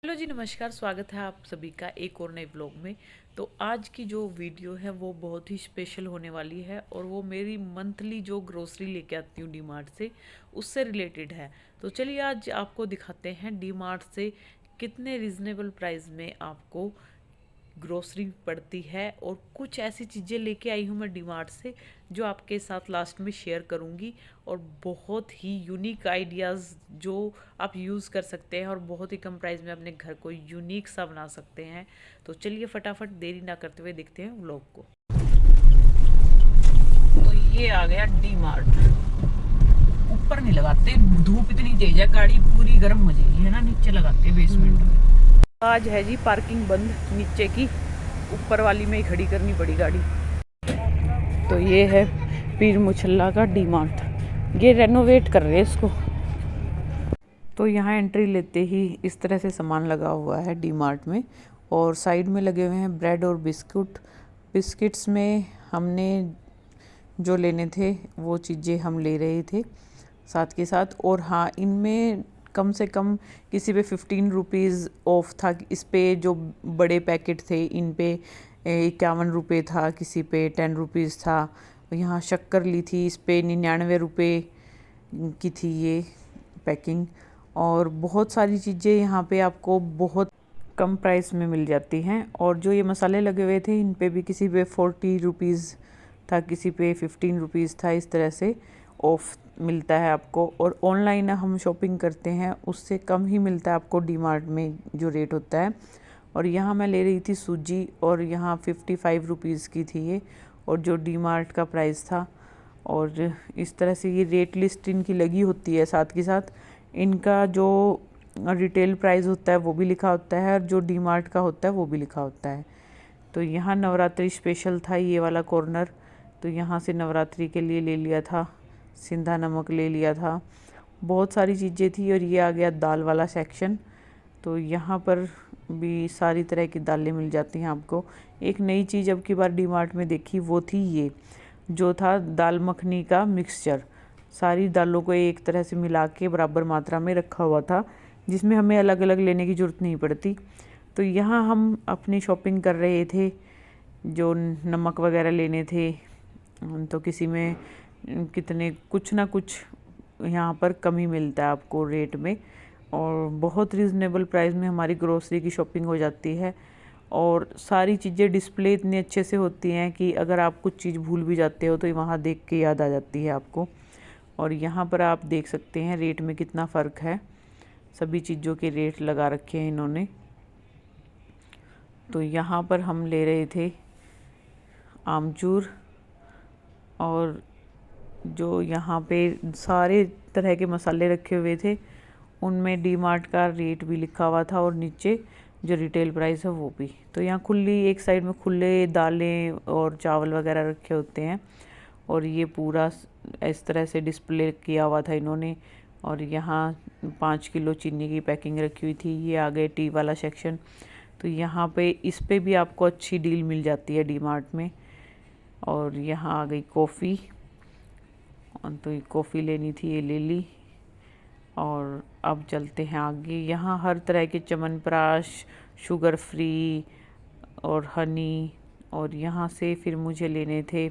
Hello जी, नमस्कार। स्वागत है आप सभी का एक और नए ब्लॉग में। तो आज की जो वीडियो है वो बहुत ही स्पेशल होने वाली है और वो मेरी मंथली जो ग्रोसरी लेके आती हूँ डी मार्ट से, उससे रिलेटेड है। तो चलिए आज आपको दिखाते हैं डी मार्ट से कितने रिजनेबल प्राइस में आपको ग्रोसरी पड़ती है। और कुछ ऐसी चीज़ें लेके आई हूँ मैं डी मार्ट से जो आपके साथ लास्ट में शेयर करूँगी, और बहुत ही यूनिक आइडियाज़ जो आप यूज़ कर सकते हैं और बहुत ही कम प्राइस में अपने घर को यूनिक सा बना सकते हैं। तो चलिए फटाफट देरी ना करते हुए देखते हैं व्लॉग को। तो ये आ गया डी मार्ट। ऊपर नहीं लगाते, धूप इतनी तेज है गाड़ी पूरी गर्म हो जाएगी, है ना। नीचे लगाते बेसमेंट में। आज है जी पार्किंग बंद नीचे की, ऊपर वाली में ही खड़ी करनी पड़ी गाड़ी। तो ये है पीर मुछल्ला का डी मार्ट। ये रेनोवेट कर रहे हैं इसको। तो यहाँ एंट्री लेते ही इस तरह से सामान लगा हुआ है डी मार्ट में, और साइड में लगे हुए हैं ब्रेड और बिस्कुट। बिस्किट्स में हमने जो लेने थे वो चीज़ें हम ले रहे थे साथ के साथ। और हाँ, इनमें कम से कम किसी पे 15 रुपीज़ ऑफ था। इस पे जो बड़े पैकेट थे इन पे 51 रुपये था, किसी पे 10 रुपीज़ था। यहाँ शक्कर ली थी, इस पे 99 रुपये की थी ये पैकिंग। और बहुत सारी चीज़ें यहाँ पे आपको बहुत कम प्राइस में मिल जाती हैं। और जो ये मसाले लगे हुए थे इन पे भी किसी पे 40 रुपीज़ था, किसी पे 15 रुपीज़ था। इस तरह से ऑफ मिलता है आपको। और ऑनलाइन हम शॉपिंग करते हैं उससे कम ही मिलता है आपको डी मार्ट में जो रेट होता है। और यहाँ मैं ले रही थी सूजी, और यहाँ 55 रुपीज़ की थी ये, और जो डी मार्ट का प्राइस था। और इस तरह से ये रेट लिस्ट इनकी लगी होती है, साथ के साथ इनका जो रिटेल प्राइस होता है वो भी लिखा होता है, और जो डी मार्ट का होता है वो भी लिखा होता है। तो यहाँ नवरात्रि स्पेशल था ये वाला कॉर्नर, तो यहाँ से नवरात्रि के लिए ले लिया था। सिंधा नमक ले लिया था, बहुत सारी चीज़ें थी। और ये आ गया दाल वाला सेक्शन। तो यहाँ पर भी सारी तरह की दालें मिल जाती हैं आपको। एक नई चीज़ अब की बार डी मार्ट में देखी वो थी ये, जो था दाल मखनी का मिक्सचर। सारी दालों को एक तरह से मिला के बराबर मात्रा में रखा हुआ था, जिसमें हमें अलग अलग लेने की ज़रूरत नहीं पड़ती। तो यहाँ हम अपनी शॉपिंग कर रहे थे, जो नमक वगैरह लेने थे। तो किसी में कितने कुछ ना कुछ यहाँ पर कम ही मिलता है आपको रेट में, और बहुत रीज़नेबल प्राइस में हमारी ग्रोसरी की शॉपिंग हो जाती है। और सारी चीज़ें डिस्प्ले इतने अच्छे से होती हैं कि अगर आप कुछ चीज़ भूल भी जाते हो तो वहाँ देख के याद आ जाती है आपको। और यहाँ पर आप देख सकते हैं रेट में कितना फ़र्क है। सभी चीज़ों के रेट लगा रखे हैं इन्होंने। तो यहाँ पर हम ले रहे थे आमचूर, और जो यहाँ पे सारे तरह के मसाले रखे हुए थे उनमें डी मार्ट का रेट भी लिखा हुआ था, और नीचे जो रिटेल प्राइस है वो भी। तो यहाँ खुली एक साइड में खुले दालें और चावल वगैरह रखे होते हैं, और ये पूरा इस तरह से डिस्प्ले किया हुआ था इन्होंने। और यहाँ 5 किलो चीनी की पैकिंग रखी हुई थी। ये आ गए टी वाला सेक्शन। तो यहाँ पे इस पे भी आपको अच्छी डील मिल जाती है डी मार्ट में। और यहाँ आ गई कॉफ़ी, तो ये कॉफ़ी लेनी थी, ये ले ली। और अब चलते हैं आगे। यहाँ हर तरह के च्यवनप्राश, शुगर फ्री और हनी। और यहाँ से फिर मुझे लेने थे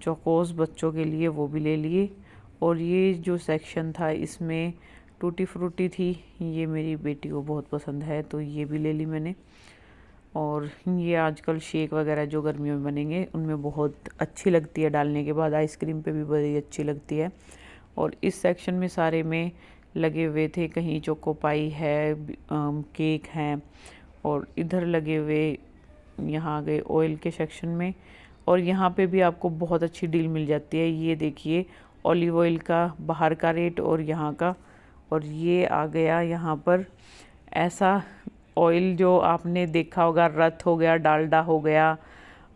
चोकोस बच्चों के लिए, वो भी ले लिए। और ये जो सेक्शन था इसमें टूटी फ्रूटी थी, ये मेरी बेटी को बहुत पसंद है तो ये भी ले ली मैंने। और ये आजकल शेक वगैरह जो गर्मियों में बनेंगे उनमें बहुत अच्छी लगती है, डालने के बाद आइसक्रीम पे भी बड़ी अच्छी लगती है। और इस सेक्शन में सारे में लगे हुए थे, कहीं चोको पाई है, केक हैं। और इधर लगे हुए यहाँ आ गए ऑयल के सेक्शन में। और यहाँ पे भी आपको बहुत अच्छी डील मिल जाती है। ये देखिए ऑलिव ऑयल का बाहर का रेट और यहाँ का। और ये आ गया यहाँ पर ऐसा ऑयल जो आपने देखा होगा, रत हो गया, डालडा हो गया,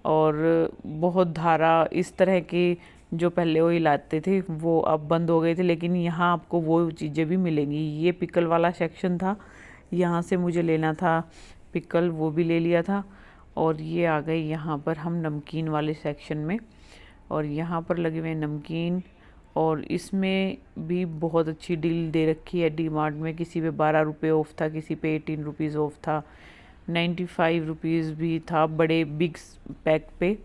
और बहुत धारा, इस तरह के जो पहले ऑयल आते थे वो अब बंद हो गए थे। लेकिन यहाँ आपको वो चीज़ें भी मिलेंगी। ये पिकल वाला सेक्शन था, यहाँ से मुझे लेना था पिकल, वो भी ले लिया था। और ये आ गए यहाँ पर हम नमकीन वाले सेक्शन में। और यहाँ पर लगे हुए नमकीन और इसमें भी बहुत अच्छी डील दे रखी है डी मार्ट में। किसी पे 12 रुपये ऑफ था, किसी पे 18 रुपीज़ ऑफ था, 95 रुपीज़ भी था बड़े बिग पैक पे।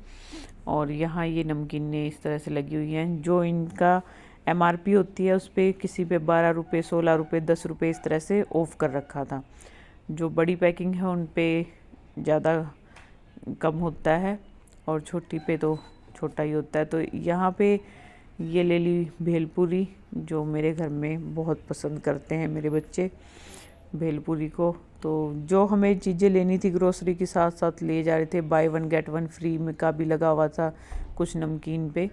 और यहाँ ये नमकीनें इस तरह से लगी हुई हैं। जो इनका MRP होती है उस पर किसी पे 12 रुपये, 16 रुपये, 10 रुपये इस तरह से ऑफ कर रखा था। जो बड़ी पैकिंग है उन पे ज़्यादा कम होता है और छोटी पे तो छोटा ही होता है। तो यहाँ पे ये ले ली भेलपूरी, जो मेरे घर में बहुत पसंद करते हैं मेरे बच्चे भेलपूरी को। तो जो हमें चीज़ें लेनी थी ग्रोसरी के साथ साथ ले जा रहे थे। बाय 1 गेट 1 फ्री में का भी लगा हुआ था कुछ नमकीन पे।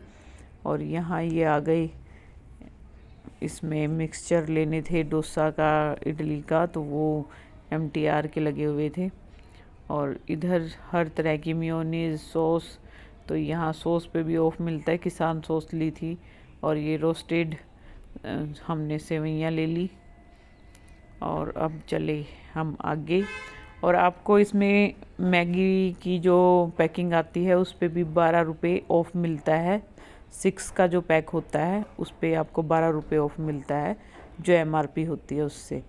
और यहाँ ये आ गई, इसमें मिक्सचर लेने थे डोसा का, इडली का, तो वो MTR के लगे हुए थे। और इधर हर तरह की मेयोनीज, सॉस, तो यहाँ सॉस पे भी ऑफ मिलता है। किसान सॉस ली थी। और ये रोस्टेड हमने सेवइयाँ ले ली। और अब चले हम आगे। और आपको इसमें मैगी की जो पैकिंग आती है उस पे भी 12 रुपये ऑफ मिलता है। 6 का जो पैक होता है उस पे आपको 12 रुपये ऑफ मिलता है, जो MRP होती है उससे।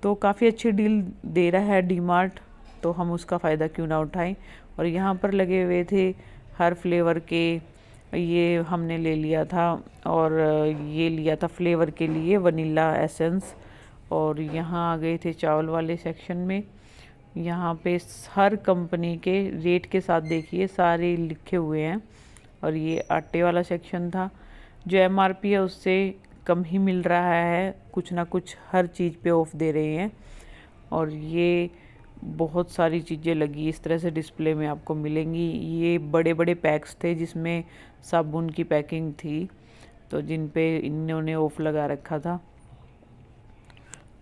तो काफ़ी अच्छी डील दे रहा है डी मार्ट, तो हम उसका फ़ायदा क्यों ना उठाएं। और यहाँ पर लगे हुए थे हर फ्लेवर के, ये हमने ले लिया था। और ये लिया था फ्लेवर के लिए वनीला एसेंस। और यहाँ आ गए थे चावल वाले सेक्शन में। यहाँ पे हर कंपनी के रेट के साथ देखिए सारे लिखे हुए हैं। और ये आटे वाला सेक्शन था। जो MRP है उससे कम ही मिल रहा है, कुछ ना कुछ हर चीज़ पे ऑफ दे रहे हैं। और ये बहुत सारी चीज़ें लगी इस तरह से डिस्प्ले में आपको मिलेंगी। ये बड़े बड़े पैक्स थे जिसमें साबुन की पैकिंग थी, तो जिन पे इन्होंने ऑफ लगा रखा था।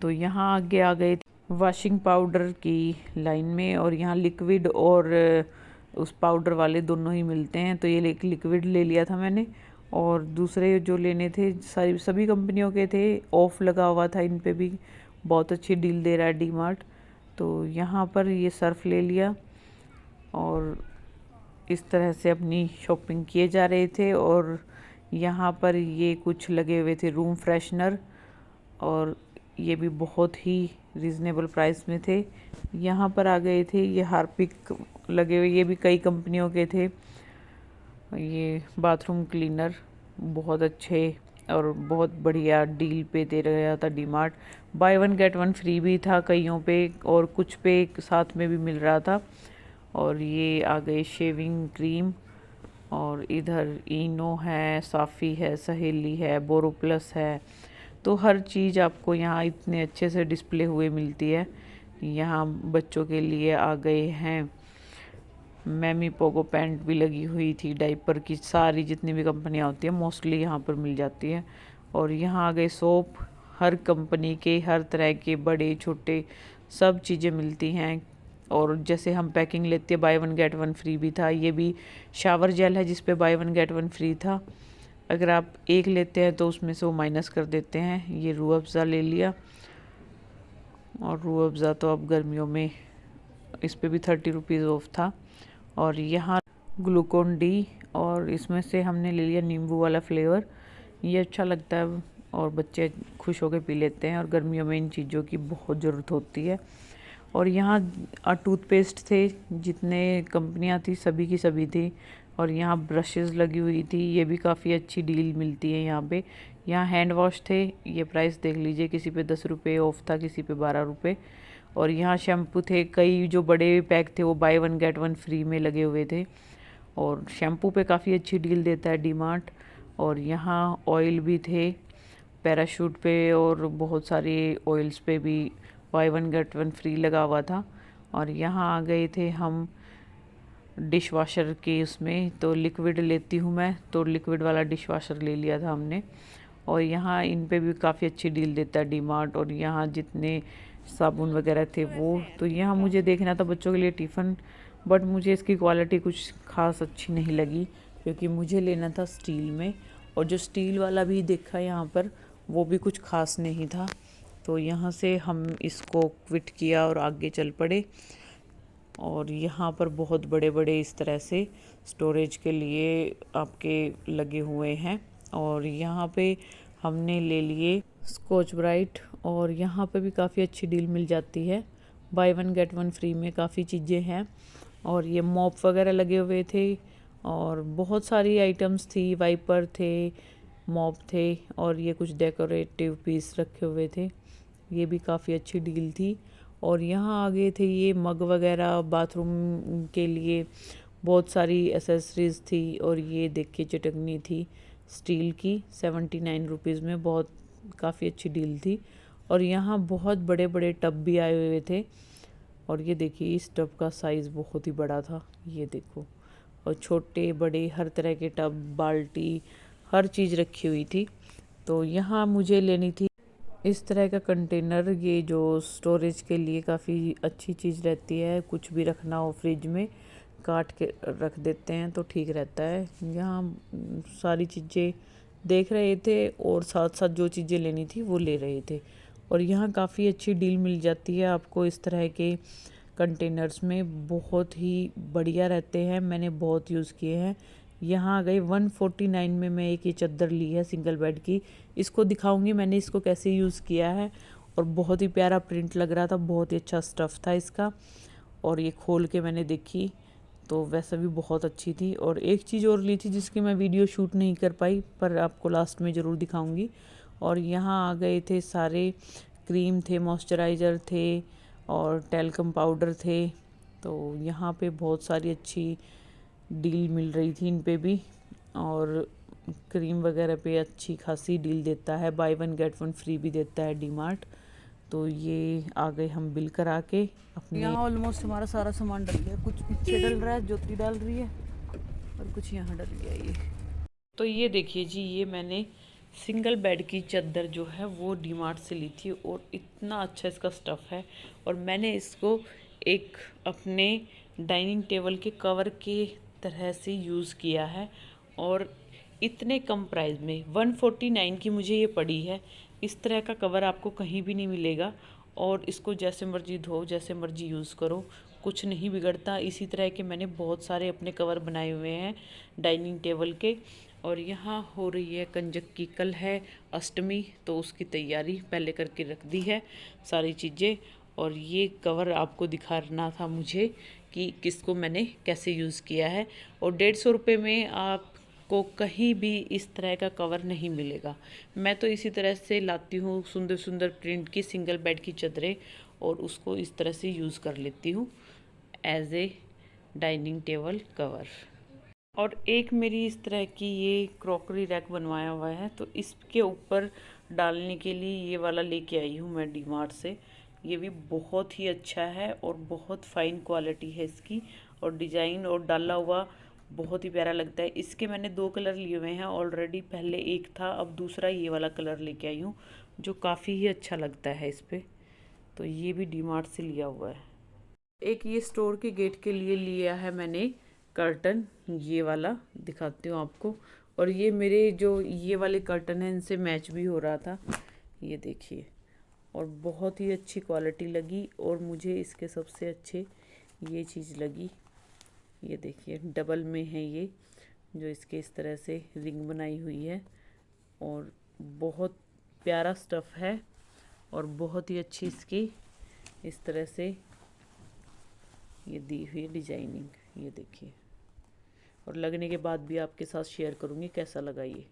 तो यहाँ आगे आ गए वॉशिंग पाउडर की लाइन में। और यहाँ लिक्विड और उस पाउडर वाले दोनों ही मिलते हैं। तो ये लिक्विड ले लिया था मैंने। और दूसरे जो लेने थे सभी कंपनियों के थे, ऑफ लगा हुआ था इन पे भी। बहुत अच्छी डील दे रहा है डी मार्ट। तो यहाँ पर ये सर्फ ले लिया और इस तरह से अपनी शॉपिंग किए जा रहे थे। और यहाँ पर ये कुछ लगे हुए थे रूम फ्रेशनर, और ये भी बहुत ही रीज़नेबल प्राइस में थे। यहाँ पर आ गए थे ये हार्पिक लगे हुए, ये भी कई कंपनियों के थे। ये बाथरूम क्लीनर बहुत अच्छे और बहुत बढ़िया डील पे दे रहा था D Mart. Buy 1 get 1 free भी था कईयों पे, और कुछ पे साथ में भी मिल रहा था। और ये आ गए शेविंग क्रीम, और इधर इनो है, साफ़ी है, सहेली है, बोरोप्लस है। तो हर चीज़ आपको यहाँ इतने अच्छे से डिस्प्ले हुए मिलती है। यहाँ बच्चों के लिए आ गए हैं मैमी पोगो पैंट भी लगी हुई थी, डाइपर की सारी जितनी भी कंपनियाँ होती हैं मोस्टली यहाँ पर मिल जाती है। और यहाँ आ गए सोप, हर कंपनी के हर तरह के बड़े छोटे सब चीज़ें मिलती हैं। और जैसे हम पैकिंग लेते हैं बाय 1 गेट 1 फ्री भी था। ये भी शावर जेल है जिस पे बाय 1 गेट 1 फ्री था। अगर आप एक लेते हैं तो उसमें से वो माइनस कर देते हैं। ये रूह अफ़ज़ा ले लिया, और रूह अफ़ज़ा तो अब गर्मियों में इस पे भी 30 रुपीज़ ऑफ था। और यहाँ ग्लूकोन डी, और इसमें से हमने ले लिया नींबू वाला फ्लेवर। ये अच्छा लगता है और बच्चे खुश होकर पी लेते हैं, और गर्मियों में इन चीज़ों की बहुत ज़रूरत होती है। और यहाँ टूथपेस्ट थे, जितने कंपनियाँ थी सभी की सभी थी। और यहाँ ब्रशेज़ लगी हुई थी, ये भी काफ़ी अच्छी डील मिलती है यहाँ पे। यहाँ हैंड वॉश थे, ये प्राइस देख लीजिए, किसी पे 10 रुपये ऑफ था, किसी पे 12 रुपये। और यहाँ शैम्पू थे, कई जो बड़े पैक थे वो बाय 1 गेट 1 फ्री में लगे हुए थे। और शैम्पू पे काफ़ी अच्छी डील देता है डी मार्ट। और यहाँ ऑयल भी थे पैराशूट पे, और बहुत सारे ऑयल्स पे भी बाय 1 गेट 1 फ्री लगा हुआ था। और यहाँ आ गए थे हम डिश वाशर के उसमें, तो लिक्विड लेती हूँ मैं, तो लिक्विड वाला डिश वाशर ले लिया था हमने। और यहाँ इन पे भी काफ़ी अच्छी डील देता है डी मार्ट। और यहाँ जितने साबुन वगैरह थे वो, तो यहाँ मुझे देखना था बच्चों के लिए टिफ़िन, बट मुझे इसकी क्वालिटी कुछ खास अच्छी नहीं लगी, क्योंकि मुझे लेना था स्टील में। और जो स्टील वाला भी देखा यहाँ पर वो भी कुछ खास नहीं था। तो यहाँ से हम इसको क्विट किया और आगे चल पड़े। और यहाँ पर बहुत बड़े बड़े इस तरह से स्टोरेज के लिए आपके लगे हुए हैं और यहाँ पे हमने ले लिए स्कॉच ब्राइट, और यहाँ पे भी काफ़ी अच्छी डील मिल जाती है, by one get one free में काफ़ी चीज़ें हैं। और ये मॉप वगैरह लगे हुए थे और बहुत सारी आइटम्स थी, वाइपर थे, मॉप थे, और ये कुछ डेकोरेटिव पीस रखे हुए थे, ये भी काफ़ी अच्छी डील थी। और यहाँ आगे थे ये मग वगैरह बाथरूम के लिए, बहुत सारी एसेसरीज थी। और ये देखिए चटकनी थी स्टील की, 79 रुपीज़ में, बहुत काफ़ी अच्छी डील थी। और यहाँ बहुत बड़े बड़े टब भी आए हुए थे, और ये देखिए इस टब का साइज़ बहुत ही बड़ा था, ये देखो। और छोटे बड़े हर तरह के टब, बाल्टी, हर चीज़ रखी हुई थी। तो यहाँ मुझे लेनी थी इस तरह का कंटेनर, ये जो स्टोरेज के लिए काफ़ी अच्छी चीज़ रहती है, कुछ भी रखना हो फ्रिज में काट के रख देते हैं तो ठीक रहता है। यहाँ सारी चीज़ें देख रहे थे और साथ साथ जो चीज़ें लेनी थी वो ले रहे थे। और यहाँ काफ़ी अच्छी डील मिल जाती है आपको इस तरह के कंटेनर्स में, बहुत ही बढ़िया रहते हैं, मैंने बहुत यूज़ किए हैं। यहाँ आ गई 149 में मैं एक ये चादर ली है सिंगल बेड की, इसको दिखाऊंगी मैंने इसको कैसे यूज़ किया है। और बहुत ही प्यारा प्रिंट लग रहा था, बहुत ही अच्छा स्टफ़ था इसका। और ये खोल के मैंने देखी तो वैसा भी बहुत अच्छी थी। और एक चीज़ और ली थी जिसकी मैं वीडियो शूट नहीं कर पाई, पर आपको लास्ट में ज़रूर दिखाऊंगी। और यहाँ आ गए थे सारे क्रीम थे, मॉइस्चराइज़र थे, और टैल्कम पाउडर थे। तो यहाँ पे बहुत सारी अच्छी डील मिल रही थी इन पे भी। और क्रीम वगैरह पे अच्छी खासी डील देता है, by one get one free भी देता है डीमार्ट। तो ये आ गए हम बिल करा के अपने। यहाँ ऑलमोस्ट हमारा सारा सामान डल गया, कुछ पीछे डल रहा है, ज्योति डाल रही है, और कुछ यहाँ डल गया ये। तो ये देखिए जी, ये मैंने सिंगल बेड की चादर जो है वो डीमार्ट से ली थी, और इतना अच्छा इसका स्टफ़ है। और मैंने इसको एक अपने डाइनिंग टेबल के कवर के तरह से यूज़ किया है, और इतने कम प्राइस में 149 की मुझे ये पड़ी है। इस तरह का कवर आपको कहीं भी नहीं मिलेगा, और इसको जैसे मर्जी धो, जैसे मर्जी यूज़ करो, कुछ नहीं बिगड़ता। इसी तरह के मैंने बहुत सारे अपने कवर बनाए हुए हैं डाइनिंग टेबल के। और यहाँ हो रही है कंजक की, कल है अष्टमी, तो उसकी तैयारी पहले करके रख दी है सारी चीज़ें। और ये कवर आपको दिखाना था मुझे कि किसको मैंने कैसे यूज़ किया है। और 150 रुपये में आपको कहीं भी इस तरह का कवर नहीं मिलेगा। मैं तो इसी तरह से लाती हूँ सुंदर सुंदर प्रिंट की सिंगल बेड की चादरें, और उसको इस तरह से यूज़ कर लेती हूँ as a dining table cover. और एक मेरी इस तरह की ये क्रॉकरी रैक बनवाया हुआ है, तो इसके ऊपर डालने के लिए ये वाला लेके आई हूँ मैं डीमार्ट से। ये भी बहुत ही अच्छा है और बहुत फ़ाइन क्वालिटी है इसकी, और डिज़ाइन और डाला हुआ बहुत ही प्यारा लगता है। इसके मैंने 2 कलर लिए हुए हैं ऑलरेडी, पहले एक था, अब दूसरा ये वाला कलर लेके आई हूँ जो काफ़ी ही अच्छा लगता है इस पर। तो ये भी डीमार्ट से लिया हुआ है। एक ये स्टोर के गेट के लिए लिया है मैंने कर्टन, ये वाला दिखाती हूँ आपको। और ये मेरे जो ये वाले कर्टन हैं इनसे मैच भी हो रहा था, ये देखिए। और बहुत ही अच्छी क्वालिटी लगी, और मुझे इसके सबसे अच्छे ये चीज़ लगी, ये देखिए डबल में है ये, जो इसके इस तरह से रिंग बनाई हुई है, और बहुत प्यारा स्टफ़ है, और बहुत ही अच्छी इसकी इस तरह से ये दी हुई डिजाइनिंग, ये देखिए। और लगने के बाद भी आपके साथ शेयर करूँगी कैसा लगा ये।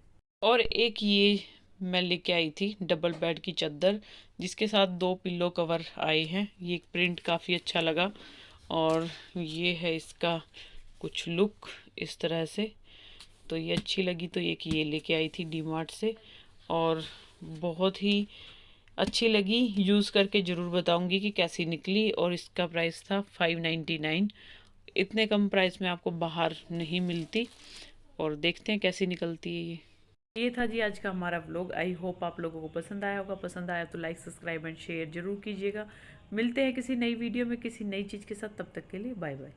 और एक ये मैं लेके आई थी डबल बेड की चादर, जिसके साथ 2 पिल्लो कवर आए हैं। ये प्रिंट काफ़ी अच्छा लगा, और ये है इसका कुछ लुक इस तरह से, तो ये अच्छी लगी, तो एक ये लेके आई थी डीमार्ट से, और बहुत ही अच्छी लगी। यूज़ करके ज़रूर बताऊंगी कि कैसी निकली। और इसका प्राइस था 599। इतने कम प्राइस में आपको बाहर नहीं मिलती, और देखते हैं कैसी निकलती है ये था जी आज का हमारा व्लॉग। आई होप आप लोगों को पसंद आया होगा। पसंद आया तो लाइक, सब्सक्राइब एंड शेयर जरूर कीजिएगा। मिलते हैं किसी नई वीडियो में किसी नई चीज़ के साथ, तब तक के लिए बाय बाय।